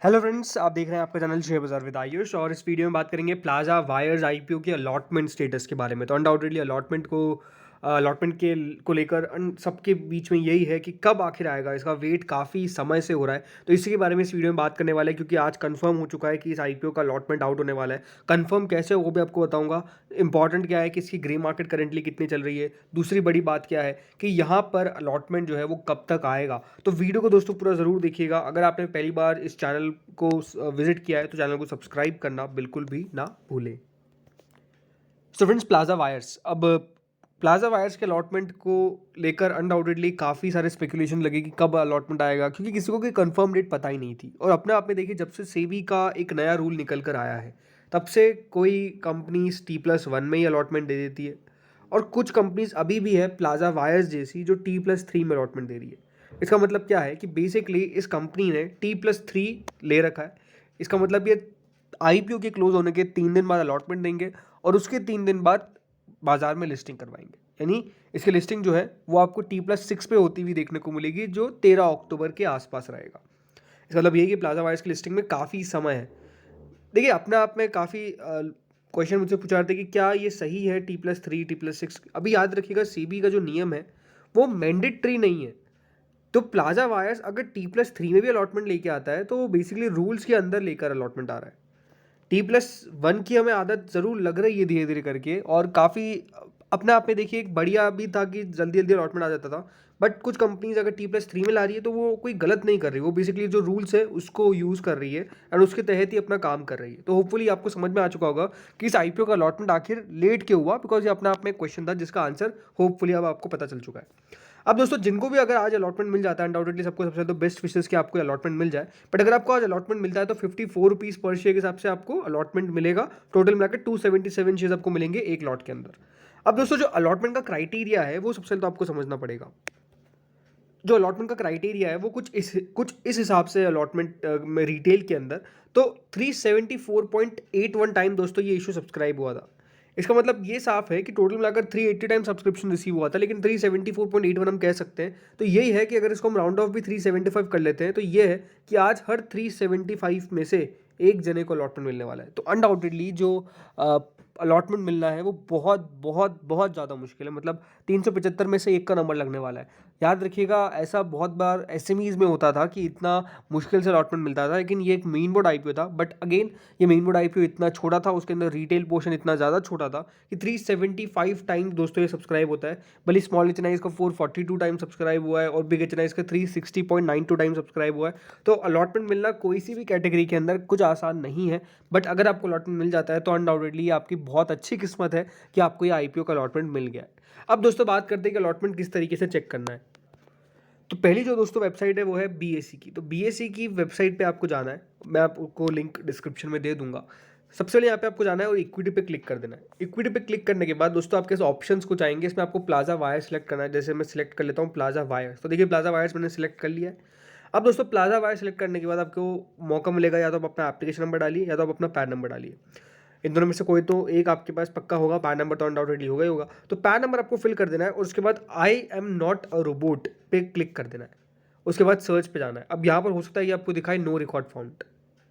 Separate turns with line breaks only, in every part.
Hello friends, आप देख रहे हैं आपका चैनल शेयर बाजार विद आयुष। और इस वीडियो में बात करेंगे प्लाजा वायर्स आईपीओ के अलॉटमेंट स्टेटस के बारे में। तो अनडाउटेडली अलॉटमेंट के को लेकर सबके बीच में यही है कि कब आखिर आएगा। इसका वेट काफ़ी समय से हो रहा है, तो इसी के बारे में इस वीडियो में बात करने वाले हैं, क्योंकि आज कंफर्म हो चुका है कि इस आईपीओ का अलॉटमेंट आउट होने वाला है। कंफर्म कैसे वो भी आपको बताऊंगा। इंपॉर्टेंट क्या है कि इसकी ग्रे मार्केट करेंटली कितनी चल रही है। दूसरी बड़ी बात क्या है कि यहाँ पर अलॉटमेंट जो है वो कब तक आएगा। तो वीडियो को दोस्तों पूरा ज़रूर देखिएगा। अगर आपने पहली बार इस चैनल को विजिट किया है तो चैनल को सब्सक्राइब करना बिल्कुल भी ना भूलें। सो फ्रेंड्स, प्लाजा वायर्स के अलॉटमेंट को लेकर अनडाउटेडली काफ़ी सारे स्पेकुलेशन लगे कि कब अलॉटमेंट आएगा, क्योंकि किसी को कोई कंफर्म डेट पता ही नहीं थी। और अपने आप में देखिए, जब से सेबी का एक नया रूल निकल कर आया है तब से कोई कंपनीज T+1 में ही अलॉटमेंट दे देती है, और कुछ कंपनीज अभी भी है प्लाजा वायर्स जैसी जो T+3 में अलॉटमेंट दे रही है। इसका मतलब क्या है कि बेसिकली इस कंपनी ने T+3 ले रखा है। इसका मतलब ये आईपीओ के क्लोज होने के 3 दिन बाद अलॉटमेंट देंगे और उसके 3 दिन बाद बाजार में लिस्टिंग करवाएंगे। यानी इसकी लिस्टिंग जो है वो आपको T+6 पे होती हुई देखने को मिलेगी, जो 13 अक्टूबर के आसपास रहेगा। इसका मतलब ये कि प्लाजा वायर्स की लिस्टिंग में काफ़ी समय है। देखिए, अपने आप में काफ़ी क्वेश्चन मुझसे पूछा जाते हैं कि क्या ये सही है T+3 T+6। अभी याद रखिएगा, सीबी का जो नियम है वो मैंडेटरी नहीं है। तो प्लाजा वायर्स अगर T+3 में भी अलॉटमेंट लेके आता है तो वो बेसिकली रूल्स के अंदर लेकर अलॉटमेंट आ रहा है। T+1 की हमें आदत ज़रूर लग रही है धीरे धीरे करके, और काफ़ी अपने आप में देखिए एक बढ़िया भी था कि जल्दी जल्दी अलॉटमेंट आ जाता था। बट कुछ कंपनीज अगर T+3 में ला रही है तो वो कोई गलत नहीं कर रही, वो बेसिकली जो रूल्स है उसको यूज़ कर रही है और उसके तहत ही अपना काम कर रही है। तो होपफुली आपको समझ में आ चुका होगा कि इस आईपीओ का अलॉटमेंट आखिर लेट क्यों हुआ, बिकॉज ये अपने आप में एक क्वेश्चन था जिसका आंसर होपफुली अब आपको पता चल चुका है। अब दोस्तों, जिनको भी अगर आज अलॉटमेंट मिल जाता है, अनडाउटेडली सबको सबसे तो बेस्ट विशेस कि आपको अलॉटमेंट मिल जाए। बट अगर आपको आज अलॉटमेंट मिलता है तो 54 रुपीज़ पर शेयर के हिसाब से आपको अलॉटमेंट मिलेगा। टोटल मिलाकर 277 शेयर आपको मिलेंगे एक लॉट के अंदर। अब दोस्तों, जो अलॉटमेंट का क्राइटेरिया है वो सबसे पहले तो आपको समझना पड़ेगा। जो अलॉटमेंट का क्राइटेरिया है वो कुछ इस हिसाब से अलॉटमेंट में रिटेल के अंदर। तो 374.81 टाइम दोस्तों ये इशू सब्सक्राइब हुआ था। इसका मतलब ये साफ है कि टोटल मिलाकर 380 टाइम सब्सक्रिप्शन रिसीव हुआ था, लेकिन 374.81 हम कह सकते हैं। तो यही है कि अगर इसको हम राउंड ऑफ भी 375 कर लेते हैं तो ये है कि आज हर 375 में से एक जने को अलॉटमेंट मिलने वाला है। तो अनडाउटेडली जो अलॉटमेंट मिलना है वो बहुत बहुत बहुत ज़्यादा मुश्किल है। मतलब 375 में से एक का नंबर लगने वाला है। याद रखिएगा, ऐसा बहुत बार एसएमईज में होता था कि इतना मुश्किल से अलॉटमेंट मिलता था, लेकिन ये एक मेन बोर्ड आईपीओ था। बट अगेन, ये मेन बोर्ड आईपीओ इतना छोटा था, उसके अंदर रिटेल पोर्शन इतना ज़्यादा छोटा था कि 375 टाइम दोस्तों ये सब्सक्राइब होता है। भले स्मॉल एच का 442 टाइम सब्सक्राइब हुआ है और बिग एच का 360.92 टाइम सब्सक्राइब हुआ है। तो अलॉटमेंट मिलना कोई सी भी कैटेगरी के अंदर कुछ आसान नहीं है। बट अगर आपको अलॉटमेंट मिल जाता है तो अनडाउटेडली आपकी बहुत अच्छी किस्मत है कि आपको ये आईपीओ का अलॉटमेंट मिल गया है। अब दोस्तों, बात करते हैं कि अलॉटमेंट किस तरीके से चेक करना है। तो पहली जो दोस्तों वेबसाइट है वो है बीएसई की। तो बीएसई की वेबसाइट पे आपको जाना है, मैं आपको लिंक डिस्क्रिप्शन में दे दूंगा। सबसे पहले यहाँ पे आपको जाना है और इक्विटी पे क्लिक कर देना है। इक्विटी पे क्लिक करने के बाद दोस्तों आपके ऑप्शंस कुछ आएंगे, इसमें आपको प्लाजा वायर सेलेक्ट करना है। जैसे मैं सिलेक्ट कर लेता हूँ प्लाजा वायर्स। तो देखिए, प्लाजा वायर्स मैंने सिलेक्ट कर लिया है। अब दोस्तों, प्लाजा वायर सेलेक्ट करने के बाद आपको मौका मिलेगा, या तो आप अपना एप्लीकेशन नंबर डालिए या तो आप अपना पैन नंबर डालिए। इन दोनों में से कोई तो एक आपके पास पक्का होगा। पैन नंबर तो अनडाउटेडली होगा ही होगा। तो पैन नंबर आपको फिल कर देना है और उसके बाद I am not a robot पे क्लिक कर देना है। उसके बाद सर्च पे जाना है। अब यहाँ पर हो सकता है कि आपको दिखाए नो रिकॉर्ड फाउंड,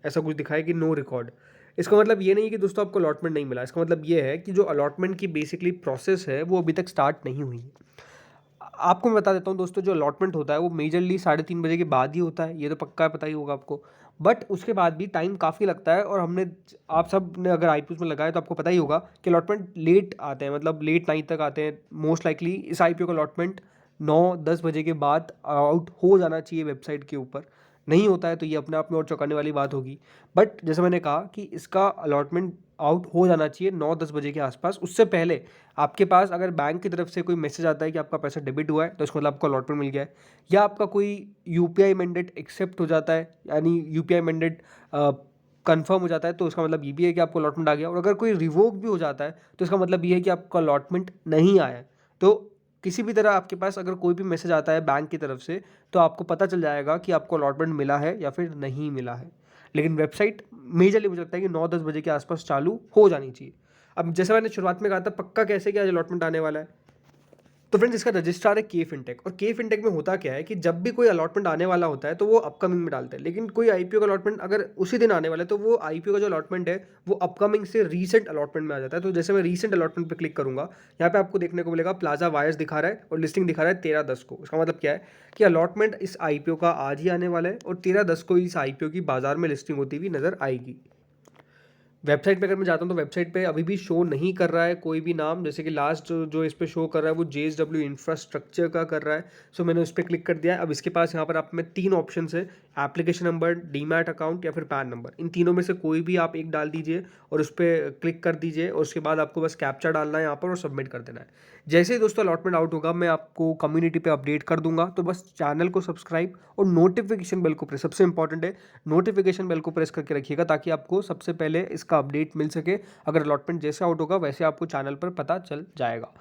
ऐसा कुछ दिखाए कि नो रिकॉर्ड। इसका मतलब ये नहीं है कि दोस्तों आपको अलॉटमेंट नहीं मिला। इसका मतलब ये है कि जो अलॉटमेंट की बेसिकली प्रोसेस है वो अभी तक स्टार्ट नहीं हुई है। आपको मैं बता देता हूँ दोस्तों, जो अलॉटमेंट होता है वो मेजरली 3:30 बजे के बाद ही होता है। ये तो पक्का पता ही होगा आपको। बट उसके बाद भी टाइम काफ़ी लगता है, और आप सब ने अगर आईपीओ में लगाया तो आपको पता ही होगा कि अलॉटमेंट लेट आते हैं, मतलब लेट नाइट तक आते हैं। मोस्ट लाइकली इस आईपीओ का अलॉटमेंट 9-10 बजे के बाद आउट हो जाना चाहिए वेबसाइट के ऊपर। नहीं होता है तो ये अपने आप में और चौंकाने वाली बात होगी। बट जैसे मैंने कहा कि इसका अलॉटमेंट आउट हो जाना चाहिए 9-10 बजे के आसपास। उससे पहले आपके पास अगर बैंक की तरफ से कोई मैसेज आता है कि आपका पैसा डेबिट हुआ है तो इसका मतलब आपको अलॉटमेंट मिल गया है, या आपका कोई यूपीआई मैंडेट एक्सेप्ट हो जाता है, यानी यूपीआई मैंडेट कंफर्म हो जाता है, तो इसका मतलब ये भी है कि आपको अलॉटमेंट आ गया। और अगर कोई रिवोक भी हो जाता है तो इसका मतलब ये है कि आपका अलॉटमेंट नहीं आया है। तो किसी भी तरह आपके पास अगर कोई भी मैसेज आता है बैंक की तरफ से तो आपको पता चल जाएगा कि आपको अलॉटमेंट मिला है या फिर नहीं मिला है। लेकिन वेबसाइट मेजरली मुझे लगता है कि 9-10 बजे के आसपास चालू हो जानी चाहिए। अब जैसे मैंने शुरुआत में कहा था, पक्का कैसे कि आज अलॉटमेंट आने वाला है। तो फ्रेंड्स इसका रजिस्ट्रार है के फिनटेक, और के फिनटेक में होता क्या है कि जब भी कोई अलॉटमेंट आने वाला होता है तो वो अपकमिंग में डालता है, लेकिन कोई आईपीओ का अलॉटमेंट अगर उसी दिन आने वाला है तो वो आईपीओ का जो अलॉटमेंट है वो अपकमिंग से रीसेंट अलॉटमेंट में आ जाता है। तो जैसे मैं रीसेंट अलॉटमेंट पे क्लिक करूंगा, यहाँ पे आपको देखने को मिलेगा प्लाजा वायर्स दिखा रहा है और लिस्टिंग दिखा रहा है 13/10 को। इसका मतलब क्या है कि अलॉटमेंट इस आईपीओ का आज ही आने वाला है और 13/10 को इस आईपीओ की बाजार में लिस्टिंग होती हुई नजर आएगी। वेबसाइट पे अगर मैं जाता हूँ तो वेबसाइट पे अभी भी शो नहीं कर रहा है कोई भी नाम, जैसे कि लास्ट जो इस पे शो कर रहा है वो JSW इंफ्रास्ट्रक्चर का कर रहा है। सो मैंने उस पर क्लिक कर दिया है। अब इसके पास यहाँ पर आप में 3 ऑप्शन है, एप्लीकेशन नंबर, डीमैट अकाउंट या फिर पैन नंबर। इन तीनों में से कोई भी आप एक डाल दीजिए और उस पर क्लिक कर दीजिए और उसके बाद आपको बस कैप्चा डालना है यहाँ पर और सबमिट कर देना है। जैसे ही दोस्तों अलॉटमेंट आउट होगा मैं आपको कम्युनिटी पे अपडेट कर दूंगा। तो बस चैनल को सब्सक्राइब और नोटिफिकेशन बेल को प्रेस, सबसे इंपॉर्टेंट है नोटिफिकेशन बेल को प्रेस करके रखिएगा ताकि आपको सबसे पहले इसका अपडेट मिल सके। अगर अलॉटमेंट जैसे आउट होगा वैसे आपको चैनल पर पता चल जाएगा।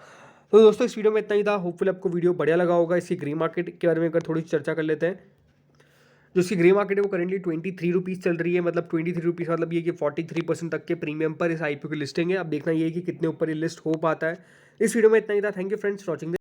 तो दोस्तों इस वीडियो में इतना ही था। होपफुली आपको वीडियो बढ़िया लगा होगा। इसकी ग्रे मार्केट के बारे में अगर थोड़ी चर्चा कर लेते हैं। जो इसकी ग्रे मार्केट है वो करेंटली 23 रुपीज़ चल रही है। मतलब 23 रुपीज़ मतलब ये कि 43% तक के प्रीमियम पर इस आईपीओ की लिस्टिंग है। अब देखना ये है कि कितने ऊपर ये लिस्ट हो पाता है। इस वीडियो में इतना ही था। Thank you friends for watching.